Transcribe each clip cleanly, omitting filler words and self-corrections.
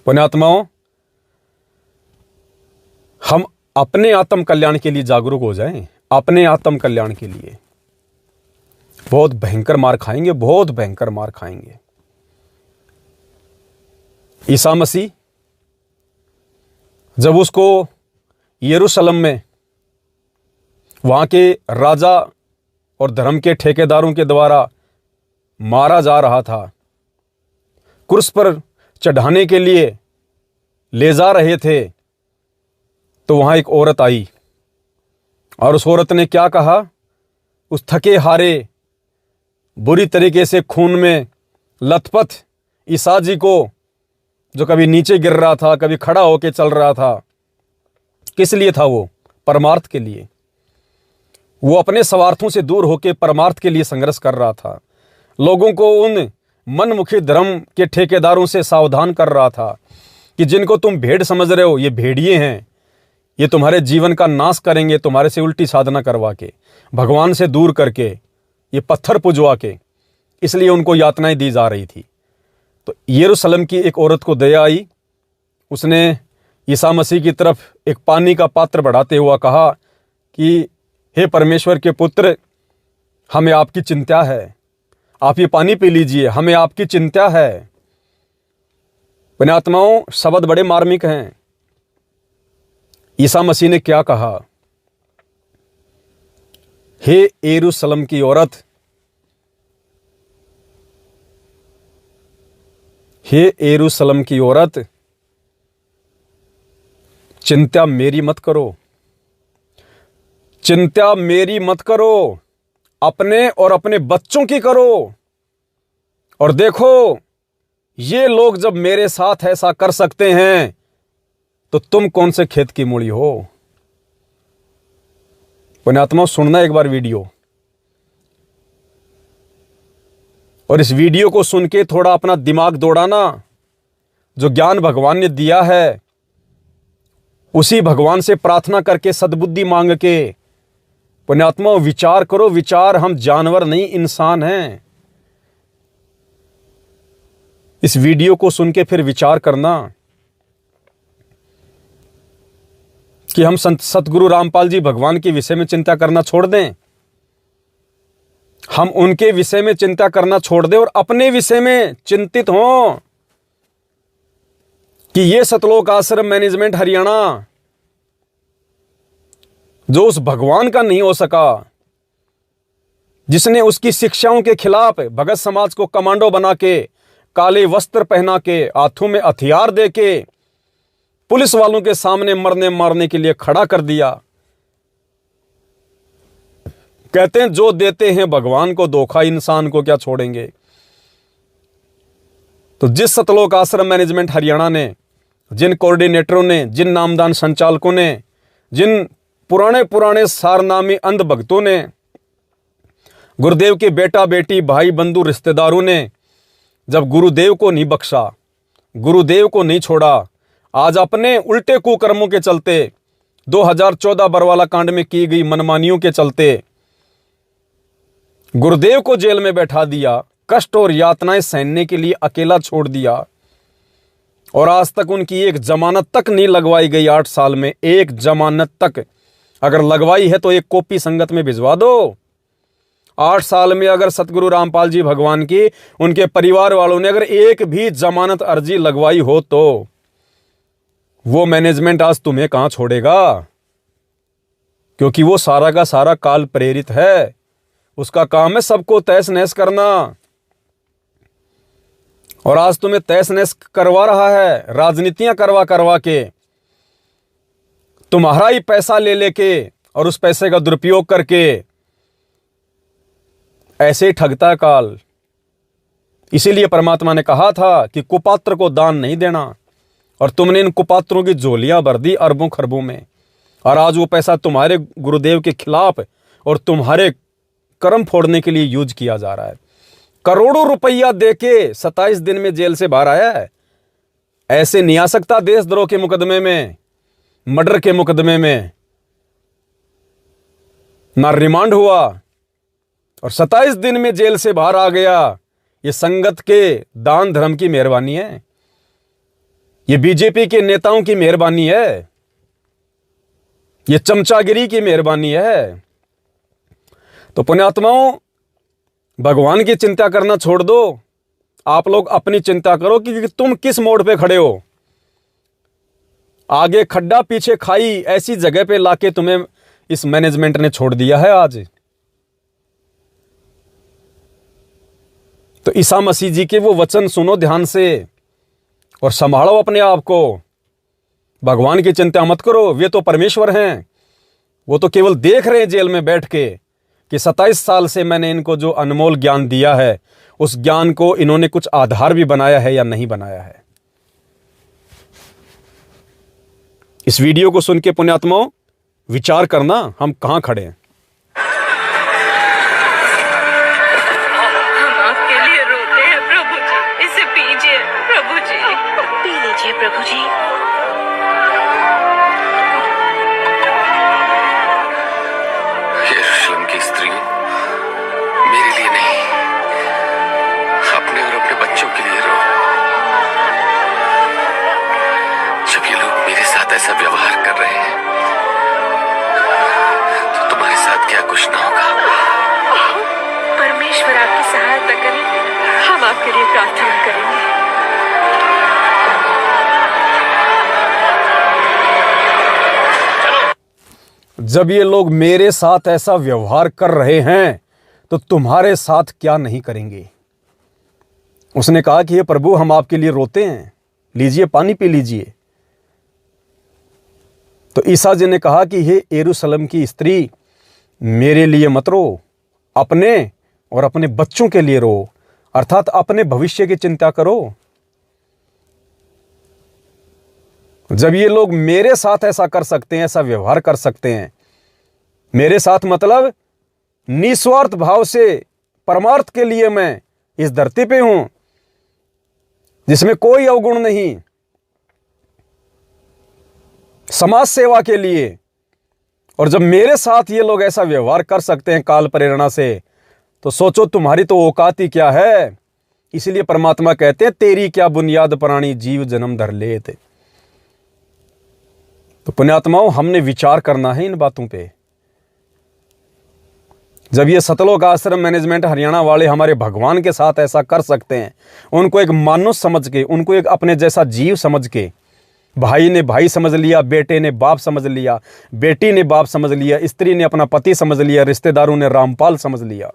पुण्यात्माओं, हम अपने आत्म कल्याण के लिए जागरूक हो जाएं। अपने आत्म कल्याण के लिए बहुत भयंकर मार खाएंगे, बहुत भयंकर मार खाएंगे। ईसा मसीह जब उसको यरूशलेम में वहां के राजा और धर्म के ठेकेदारों के द्वारा मारा जा रहा था, क्रूस पर चढ़ाने के लिए ले जा रहे थे, तो वहां एक औरत आई और उस औरत ने क्या कहा? उस थके हारे, बुरी तरीके से खून में लथपथ ईसा जी को, जो कभी नीचे गिर रहा था, कभी खड़ा होकर चल रहा था, किस लिए था वो? परमार्थ के लिए। वो अपने स्वार्थों से दूर होकर परमार्थ के लिए संघर्ष कर रहा था। लोगों को उन मनमुखी धर्म के ठेकेदारों से सावधान कर रहा था कि जिनको तुम भेड़ समझ रहे हो, ये भेड़िए हैं, ये तुम्हारे जीवन का नाश करेंगे, तुम्हारे से उल्टी साधना करवा के, भगवान से दूर करके, ये पत्थर पुजवा के। इसलिए उनको यातनाएं दी जा रही थी। तो यरूशलेम की एक औरत को दया आई। उसने ईसा मसीह की तरफ एक पानी का पात्र बढ़ाते हुआ कहा कि हे परमेश्वर के पुत्र, हमें आपकी चिंता है, आप ये पानी पी लीजिए, हमें आपकी चिंता है। पुण्यात्माओं, शब्द बड़े मार्मिक हैं। ईसा मसीह ने क्या कहा? हे यरूशलेम की औरत, हे यरूशलेम की औरत, चिंता मेरी मत करो, चिंता मेरी मत करो, अपने और अपने बच्चों की करो। और देखो, ये लोग जब मेरे साथ ऐसा कर सकते हैं, तो तुम कौन से खेत की मूली हो? पुण्यात्मा, सुनना एक बार वीडियो, और इस वीडियो को सुन के थोड़ा अपना दिमाग दौड़ाना। जो ज्ञान भगवान ने दिया है, उसी भगवान से प्रार्थना करके, सद्बुद्धि मांग के, पुण्यात्मा विचार करो। विचार, हम जानवर नहीं, इंसान हैं। इस वीडियो को सुन के फिर विचार करना कि हम संत सतगुरु रामपाल जी भगवान के विषय में चिंता करना छोड़ दें। हम उनके विषय में चिंता करना छोड़ दें और अपने विषय में चिंतित हों कि ये सतलोक आश्रम मैनेजमेंट हरियाणा, जो उस भगवान का नहीं हो सका, जिसने उसकी शिक्षाओं के खिलाफ भगत समाज को कमांडो बना के, काले वस्त्र पहना के, हाथों में हथियार दे के पुलिस वालों के सामने मरने मारने के लिए खड़ा कर दिया। कहते हैं जो देते हैं भगवान को धोखा, इंसान को क्या छोड़ेंगे। तो जिस सतलोक आश्रम मैनेजमेंट हरियाणा ने, जिन कोऑर्डिनेटरों ने, जिन नामदान संचालकों ने, जिन पुराने पुराने सारनामी अंध भक्तों ने, गुरुदेव के बेटा बेटी, भाई बंधु, रिश्तेदारों ने जब गुरुदेव को नहीं बख्शा, गुरुदेव को नहीं छोड़ा, आज अपने उल्टे कुकर्मों के चलते, 2014 बरवाला कांड में की गई मनमानियों के चलते गुरुदेव को जेल में बैठा दिया, कष्ट और यातनाएं सहने के लिए अकेला छोड़ दिया, और आज तक उनकी एक जमानत तक नहीं लगवाई गई। 8 साल में एक जमानत तक अगर लगवाई है तो एक कॉपी संगत में भिजवा दो। 8 साल में अगर सतगुरु रामपाल जी भगवान की, उनके परिवार वालों ने अगर एक भी जमानत अर्जी लगवाई हो, तो वो मैनेजमेंट आज तुम्हें कहां छोड़ेगा? क्योंकि वो सारा का सारा काल प्रेरित है। उसका काम है सबको तहस नहस करना, और आज तुम्हें तहस नहस करवा रहा है, राजनीतियां करवा करवा के, तुम्हारा ही पैसा ले लेके और उस पैसे का दुरुपयोग करके। ऐसे ही ठगता काल। इसीलिए परमात्मा ने कहा था कि कुपात्र को दान नहीं देना, और तुमने इन कुपात्रों की झोलियां भर दी अरबों खरबों में, और आज वो पैसा तुम्हारे गुरुदेव के खिलाफ और तुम्हारे कर्म फोड़ने के लिए यूज किया जा रहा है। करोड़ों रुपया देके 27 दिन में जेल से बाहर आया है। ऐसे नहीं आ सकता देशद्रोह के मुकदमे में, मर्डर के मुकदमे में। ना रिमांड हुआ और 27 दिन में जेल से बाहर आ गया। ये संगत के दान धर्म की मेहरबानी है। ये बीजेपी के नेताओं की मेहरबानी है, ये चमचागिरी की मेहरबानी है। तो पुण्यात्माओं, भगवान की चिंता करना छोड़ दो, आप लोग अपनी चिंता करो कि तुम किस मोड़ पे खड़े हो। आगे खड्डा पीछे खाई, ऐसी जगह पे लाके तुम्हें इस मैनेजमेंट ने छोड़ दिया है आज। तो ईसा मसीह जी के वो वचन सुनो ध्यान से और संभालो अपने आप को। भगवान की चिंता मत करो, वे तो परमेश्वर हैं। वो तो केवल देख रहे हैं जेल में बैठ के कि 27 साल से मैंने इनको जो अनमोल ज्ञान दिया है, उस ज्ञान को इन्होंने कुछ आधार भी बनाया है या नहीं बनाया है। इस वीडियो को सुन के पुण्यात्माओं विचार करना, हम कहां खड़े हैं। हम आपके लिए रोते हैं प्रभु जी, इसे पीजिए प्रभु जी, पी लीजिए प्रभु जी। यरूशलेम की स्त्री मेरे लिए नहीं, अपने और अपने बच्चों के लिए रो। जब ये लोग मेरे साथ ऐसा व्यवहार कर रहे हैं तो तुम्हारे साथ क्या कुछ ना होगा। परमेश्वर आपकी सहायता करे, हम आपके लिए प्रार्थना करेंगे। जब ये लोग मेरे साथ ऐसा व्यवहार कर रहे हैं तो तुम्हारे साथ क्या नहीं करेंगे। उसने कहा कि ये प्रभु, हम आपके लिए रोते हैं, लीजिए पानी पी लीजिए। तो ईसा जी ने कहा कि हे यरूशलेम की स्त्री, मेरे लिए मत रो, अपने और अपने बच्चों के लिए रो, अर्थात अपने भविष्य की चिंता करो। जब ये लोग मेरे साथ ऐसा कर सकते हैं, ऐसा व्यवहार कर सकते हैं, मेरे साथ मतलब निस्वार्थ भाव से परमार्थ के लिए मैं इस धरती पे हूं, जिसमें कोई अवगुण नहीं, समाज सेवा के लिए। और जब मेरे साथ ये लोग ऐसा व्यवहार कर सकते हैं काल प्रेरणा से, तो सोचो तुम्हारी तो औकात ही क्या है। इसलिए परमात्मा कहते हैं, तेरी क्या बुनियाद प्राणी जीव जन्म धर लेते। तो पुण्यात्माओं, हमने विचार करना है इन बातों पे। जब ये सतलोक आश्रम मैनेजमेंट हरियाणा वाले हमारे भगवान के साथ ऐसा कर सकते हैं, उनको एक मानुष समझ के, उनको एक अपने जैसा जीव समझ के, भाई ने भाई समझ लिया, बेटे ने बाप समझ लिया, बेटी ने बाप समझ लिया, स्त्री ने अपना पति समझ लिया, रिश्तेदारों ने रामपाल समझ लिया,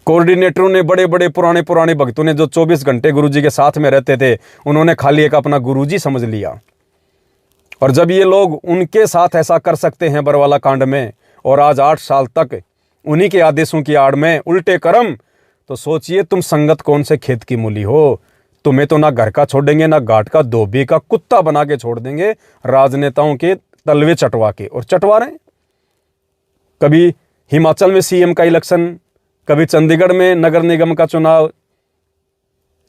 कोऑर्डिनेटरों ने, बड़े बड़े पुराने भक्तों ने जो 24 घंटे गुरुजी के साथ में रहते थे, उन्होंने खाली एक अपना गुरुजी समझ लिया। और जब ये लोग उनके साथ ऐसा कर सकते हैं बरवाला कांड में, और आज 8 साल तक उन्हीं के आदेशों की आड़ में उल्टे कर्म, तो सोचिए तुम संगत कौन से खेत की मूली हो। तुम्हें तो ना घर का छोड़ेंगे, ना घाट का, धोबी का कुत्ता बना के छोड़ देंगे, राजनेताओं के तलवे चटवा के। और चटवा रहे, कभी हिमाचल में सीएम का इलेक्शन, कभी चंडीगढ़ में नगर निगम का चुनाव,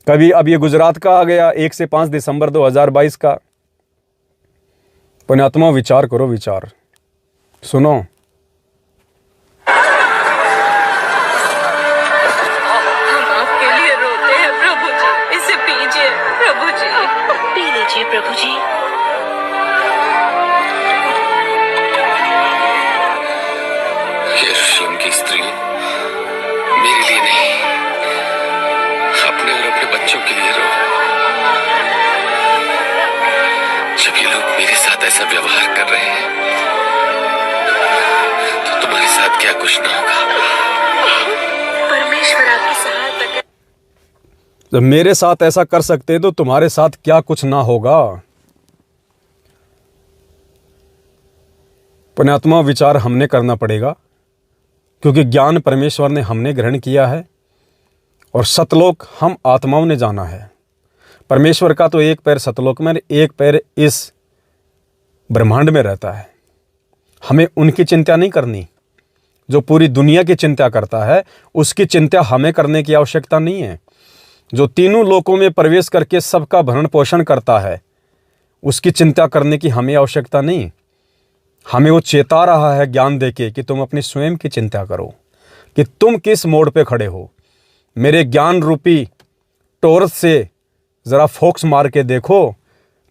कभी अब ये गुजरात का आ गया 1 से 5 दिसंबर 2022 का। पुण्यात्मा, विचार करो, विचार सुनो। हम आपके लिए रोते हैं प्रभु जी, इसे पीजिए प्रभु जी, पी लीजिए प्रभु जी। यरूशलेम की स्त्री मेरे लिए नहीं, अपने और अपने बच्चों के लिए रो। जब ये लोग मेरे साथ ऐसा व्यवहार कर रहे हैं तो तुम्हारे साथ क्या कुछ ना होगा। परमेश्वर आपकी सहायता करे। जब मेरे साथ ऐसा कर सकते हैं तो तुम्हारे साथ क्या कुछ ना होगा। पुण्यात्मा, विचार हमने करना पड़ेगा, क्योंकि ज्ञान परमेश्वर ने हमने ग्रहण किया है और सतलोक हम आत्माओं ने जाना है। परमेश्वर का तो एक पैर सतलोक में, एक पैर इस ब्रह्मांड में रहता है। हमें उनकी चिंता नहीं करनी, जो पूरी दुनिया की चिंता करता है उसकी चिंता हमें करने की आवश्यकता नहीं है। जो तीनों लोकों में प्रवेश करके सबका भरण पोषण करता है, उसकी चिंता करने की हमें आवश्यकता नहीं। हमें वो चेता रहा है ज्ञान देके कि तुम अपनी स्वयं की चिंता करो कि तुम किस मोड़ पे खड़े हो। मेरे ज्ञान रूपी टोरस से ज़रा फोक्स मार के देखो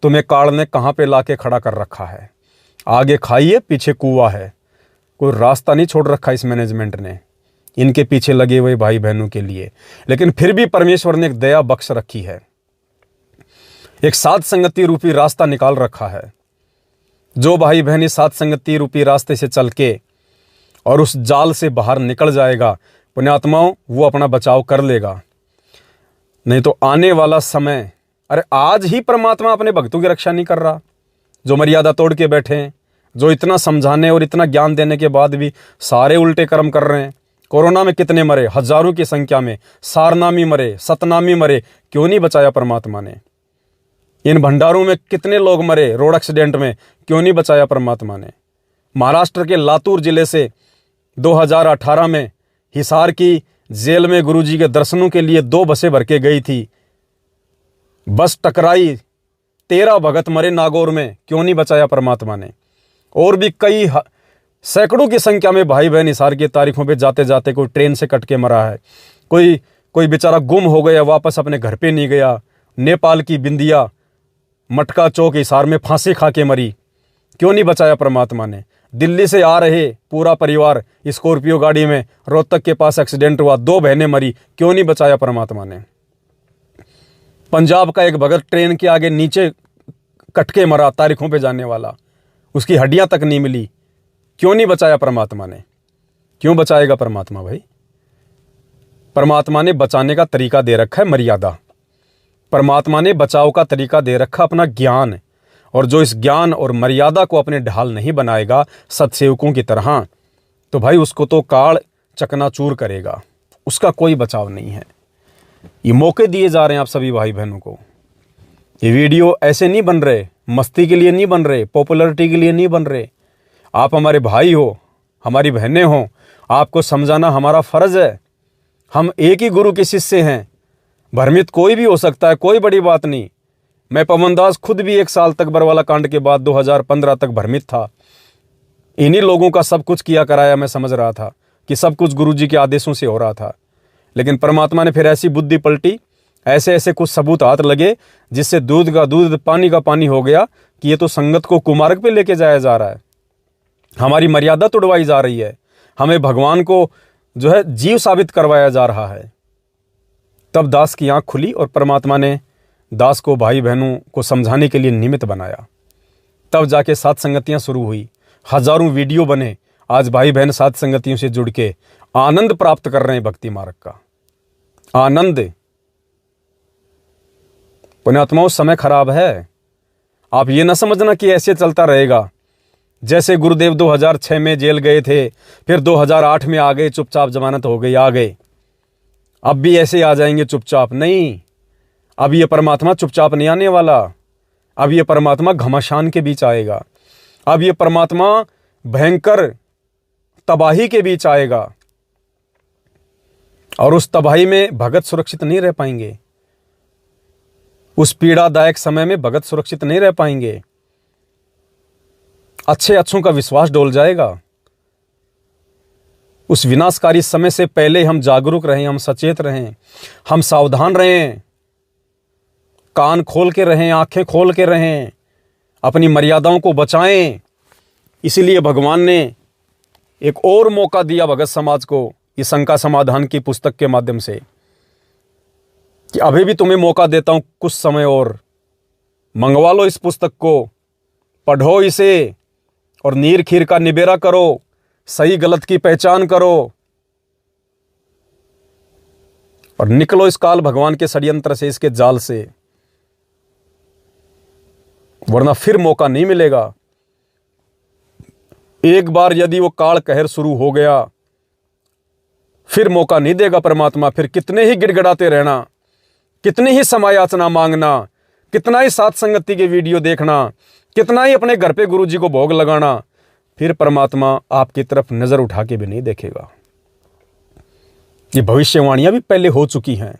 तुम्हें काल ने कहाँ पे लाके खड़ा कर रखा है। आगे खाइए पीछे कुआं है। कोई रास्ता नहीं छोड़ रखा इस मैनेजमेंट ने इनके पीछे लगे हुए भाई बहनों के लिए। लेकिन फिर भी परमेश्वर ने एक दया बख्श रखी है, एक साध संगति रूपी रास्ता निकाल रखा है। जो भाई बहन इस साध संगति रूपी रास्ते से चल के और उस जाल से बाहर निकल जाएगा, पुण्यात्माओं, वो अपना बचाव कर लेगा। नहीं तो आने वाला समय, अरे आज ही परमात्मा अपने भक्तों की रक्षा नहीं कर रहा, जो मर्यादा तोड़ के बैठे हैं, जो इतना समझाने और इतना ज्ञान देने के बाद भी सारे उल्टे कर्म कर रहे हैं। कोरोना में कितने मरे, हजारों की संख्या में। सारनामी मरे, सतनामी मरे, क्यों नहीं बचाया परमात्मा ने। इन भंडारों में कितने लोग मरे रोड एक्सीडेंट में, क्यों नहीं बचाया परमात्मा ने। महाराष्ट्र के लातूर जिले से 2018 में हिसार की जेल में गुरुजी के दर्शनों के लिए 2 बसें भर के गई थी, बस टकराई, 13 भगत मरे नागौर में, क्यों नहीं बचाया परमात्मा ने। और भी कई सैकड़ों की संख्या में भाई बहन हिसार की तारीखों पे जाते जाते कोई ट्रेन से कट के मरा है, कोई बेचारा गुम हो गया, वापस अपने घर पे नहीं गया। नेपाल की बिंदिया मटका चौक हिसार में फांसी खा के मरी, क्यों नहीं बचाया परमात्मा ने। दिल्ली से आ रहे पूरा परिवार स्कॉर्पियो गाड़ी में रोहतक के पास एक्सीडेंट हुआ, 2 बहनें मरी, क्यों नहीं बचाया परमात्मा ने। पंजाब का एक भगत ट्रेन के आगे नीचे कट के मरा, तारीखों पे जाने वाला, उसकी हड्डियां तक नहीं मिली, क्यों नहीं बचाया परमात्मा ने। क्यों बचाएगा परमात्मा भाई। परमात्मा ने बचाने का तरीका दे रखा है मर्यादा, परमात्मा ने बचाव का तरीका दे रखा अपना ज्ञान। और जो इस ज्ञान और मर्यादा को अपने ढाल नहीं बनाएगा सत्सेवकों की तरह, तो भाई उसको तो काल चकनाचूर करेगा, उसका कोई बचाव नहीं है। ये मौके दिए जा रहे हैं आप सभी भाई बहनों को। ये वीडियो ऐसे नहीं बन रहे, मस्ती के लिए नहीं बन रहे, पॉपुलैरिटी के लिए नहीं बन रहे। आप हमारे भाई हो, हमारी बहनें हो, आपको समझाना हमारा फर्ज है। हम एक ही गुरु के शिष्य हैं, भ्रमित कोई भी हो सकता है, कोई बड़ी बात नहीं। मैं पवन दास खुद भी 1 साल तक बरवाला कांड के बाद 2015 तक भ्रमित था। इन्हीं लोगों का सब कुछ किया कराया मैं समझ रहा था कि सब कुछ गुरुजी के आदेशों से हो रहा था। लेकिन परमात्मा ने फिर ऐसी बुद्धि पलटी, ऐसे ऐसे कुछ सबूत हाथ लगे जिससे दूध का दूध पानी का पानी हो गया कि ये तो संगत को कुमार्ग पे लेके जाया जा रहा है, हमारी मर्यादा तोड़वाई जा रही है, हमें भगवान को जो है जीव साबित करवाया जा रहा है। तब दास की आंख खुली और परमात्मा ने दास को भाई बहनों को समझाने के लिए निमित्त बनाया। तब जाके साध संगतियां शुरू हुई, हजारों वीडियो बने। आज भाई बहन साध संगतियों से जुड़ के आनंद प्राप्त कर रहे हैं भक्ति मार्ग का आनंद। पुण्यात्माओं, समय खराब है। आप ये ना समझना कि ऐसे चलता रहेगा। जैसे गुरुदेव 2006 में जेल गए थे, फिर 2008 में आ गए, चुपचाप जमानत हो गई, आ गए। अब भी ऐसे आ जाएंगे चुपचाप? नहीं, अब ये परमात्मा चुपचाप नहीं आने वाला। अब ये परमात्मा घमासान के बीच आएगा। अब ये परमात्मा भयंकर तबाही के बीच आएगा, और उस तबाही में भगत सुरक्षित नहीं रह पाएंगे। उस पीड़ादायक समय में भगत सुरक्षित नहीं रह पाएंगे। अच्छों का विश्वास डोल जाएगा। उस विनाशकारी समय से पहले हम जागरूक रहें, हम सचेत रहें, हम सावधान रहें, कान खोल के रहें, आंखें खोल के रहें, अपनी मर्यादाओं को बचाएं। इसलिए भगवान ने एक और मौका दिया भगत समाज को इस शंका समाधान की पुस्तक के माध्यम से कि अभी भी तुम्हें मौका देता हूं, कुछ समय और मंगवा लो इस पुस्तक को, पढ़ो इसे और नीर खीर का निबेरा करो, सही गलत की पहचान करो और निकलो इस काल भगवान के षड्यंत्र से, इसके जाल से, वरना फिर मौका नहीं मिलेगा। एक बार यदि वो काल कहर शुरू हो गया, फिर मौका नहीं देगा परमात्मा। फिर कितने ही गिड़गिड़ाते रहना, कितनी ही समायाचना मांगना, कितना ही साथ संगति के वीडियो देखना, कितना ही अपने घर पे गुरुजी को भोग लगाना, फिर परमात्मा आपकी तरफ नजर उठा के भी नहीं देखेगा। ये भविष्यवाणियां भी पहले हो चुकी हैं।